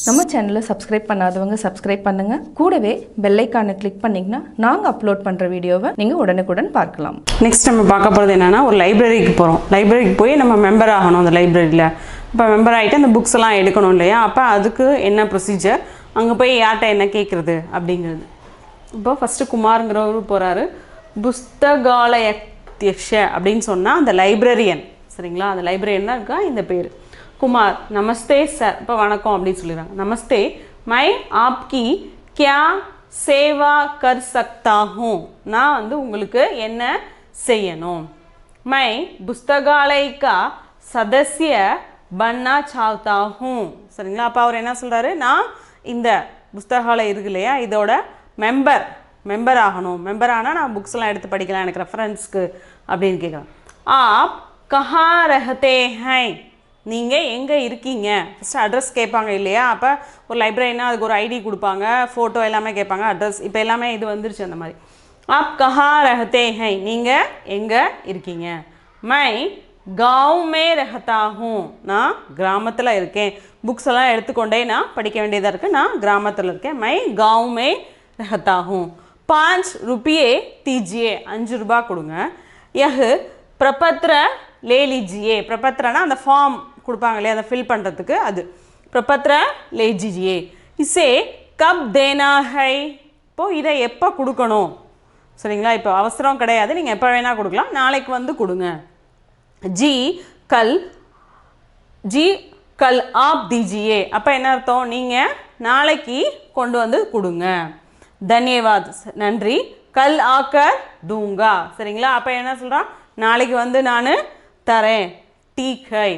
நம்ம சேனலை சப்ஸ்கிரைப் பண்ணாதவங்க சப்ஸ்கிரைப் பண்ணுங்க. கூடவே பெல் ஐகானை கிளிக் பண்ணீங்கன்னா நாங்க அப்லோட் பண்ற வீடியோவை நீங்க உடனுக்குடன் பார்க்கலாம். நெக்ஸ்ட் நம்ம பார்க்க போறது என்னன்னா ஒரு லைப்ரரிக்கு போறோம். லைப்ரரிக்கு போய் நம்ம மெம்பர் ஆகணும் அந்த லைப்ரரியில. இப்போ மெம்பர் ஆகிட்டு அந்த புக்ஸ் எல்லாம் எடுக்கணும் இல்லையா? அப்போ அதுக்கு என்ன ப்ரொசீஜர், அங்கே போய் யார்கிட்ட என்ன கேட்குறது அப்படிங்கிறது. இப்போ ஃபஸ்ட்டு குமாருங்கிறவர் போகிறாரு. புஸ்தகாலயத்யக்ஷ அப்படின்னு சொன்னால் அந்த லைப்ரரியன், சரிங்களா? அந்த லைப்ரரியன் தான் இருக்கா இந்த பேர். कुमार नमस्ते सर இப்போ வணக்கம் அப்படின்னு சொல்லிடுறாங்க. நமஸ்தே मैं आपकी क्या सेवा कर सकता हूँ, நான் வந்து உங்களுக்கு என்ன செய்யணும். मैं पुस्तकालय का सदस्य बनना चाहता हूँ, சரிங்களா? அப்போ அவர் என்ன சொல்கிறாரு, நான் இந்த புஸ்தகாலயம் இருக்கு இல்லையா இதோட மெம்பர் ஆகணும். மெம்பர் ஆனால் நான் புக்ஸ்லாம் எடுத்து படிக்கலாம் எனக்கு ரெஃபரன்ஸ்க்கு அப்படின்னு கேட்குறேன். आप कहाँ रहते हैं, நீங்கள் எங்கே இருக்கீங்க. ஃபஸ்ட்டு அட்ரஸ் கேட்பாங்க இல்லையா? அப்போ ஒரு லைப்ரரினா அதுக்கு ஒரு ஐடி கொடுப்பாங்க, ஃபோட்டோ எல்லாமே கேட்பாங்க, அட்ரஸ் இப்போ எல்லாமே இது வந்துருச்சு அந்த மாதிரி. ஆப் கஹா ரஹத்தே ஹை, நீங்கள் எங்கே இருக்கீங்க. மை गाँव में रहता हूँ, நான் கிராமத்தில் இருக்கேன். புக்ஸ் எல்லாம் எடுத்துக்கொண்டே நான் படிக்க வேண்டியதாக இருக்குது, நான் கிராமத்தில் இருக்கேன். மை गाँव में रहता हूँ. 5 रुपये दीजिए, 5 ரூபா கொடுங்க. यह प्रपत्र ले लीजिए, प्रपत्रना அந்த ஃபார்ம் கொடுப்பாங்க இல்லையா அதை ஃபில் பண்ணுறதுக்கு, அது प्रपत्र ले लीजिए. इसे कब देना है, இப்போது இதை எப்போ கொடுக்கணும், சரிங்களா? இப்போ அவசரம் கிடையாது, நீங்கள் எப்போ வேணால் கொடுக்கலாம், நாளைக்கு வந்து கொடுங்க. जी कल आप दीजिए, அப்போ என்ன அர்த்தம், நீங்கள் நாளைக்கு கொண்டு வந்து கொடுங்க. தன்யவாத், நன்றி. கல் ஆக்கர் தூங்கா, சரிங்களா? அப்போ என்ன சொல்கிறான், நாளைக்கு வந்து நான் தரேன். டீக் ஹை,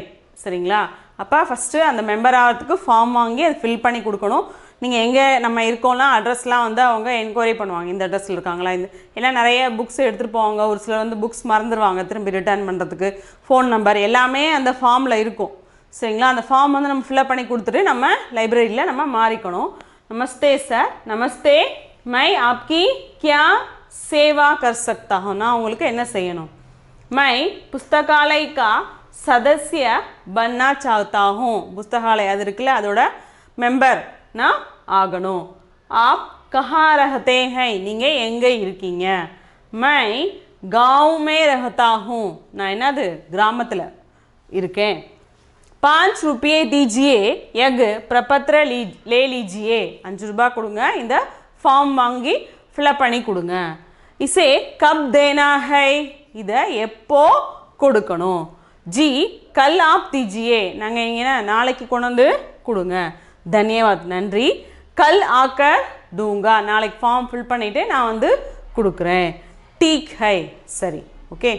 சரிங்களா? அப்போ ஃபஸ்ட்டு அந்த மெம்பர் ஆகிறதுக்கு ஃபார்ம் வாங்கி அதை ஃபில் பண்ணி கொடுக்கணும். நீங்கள் எங்கே நம்ம இருக்கோம்னா அட்ரஸ்லாம் வந்து அவங்க என்கொயரி பண்ணுவாங்க, இந்த அட்ரஸில் இருக்காங்களா, இந்த ஏன்னா நிறைய புக்ஸ் எடுத்துகிட்டு போவாங்க. ஒரு சிலர் வந்து புக்ஸ் மறந்துடுவாங்க, திரும்பி ரிட்டர்ன் பண்ணுறதுக்கு ஃபோன் நம்பர் எல்லாமே அந்த ஃபார்மில் இருக்கும், சரிங்களா? அந்த ஃபார்ம் வந்து நம்ம ஃபில்அப் பண்ணி கொடுத்துட்டு நம்ம லைப்ரரியில் நம்ம மாறிக்கணும். நமஸ்தே சார், நமஸ்தே मैं आपकी क्या सेवा कर सकता हूँ, நான் உங்களுக்கு என்ன செய்யணும். मैं पुस्तकालय का सदस्य बनना चाहता हूँ, புஸ்தகாலயம் அது இருக்குல்ல அதோட மெம்பர் நான் ஆகணும். आप कहाँ रहते हैं, நீங்கள் எங்கே இருக்கீங்க. मैं गाँव में रहता हूँ, நான் என்னது கிராமத்தில் இருக்கேன். 5 रुपये दीजिए, यह प्रपत्र ले लीजिए, 5 ரூபா கொடுங்க, இந்த ஃபார்ம் வாங்கி ஃபில்அப் பண்ணி கொடுங்க. இசே கப் தேனா ஹை, இதை எப்போ கொடுக்கணும். ஜி கல் ஆப் தீஜியே, நாங்கள் எங்கன்னா நாளைக்கு கொண்டு வந்து கொடுங்க. தன்யவாத், நன்றி. கல் ஆக்கர் தூங்கா, நாளைக்கு ஃபார்ம் ஃபில் பண்ணிவிட்டு நான் வந்து கொடுக்குறேன். டீக் ஹை, சரி, ஓகே.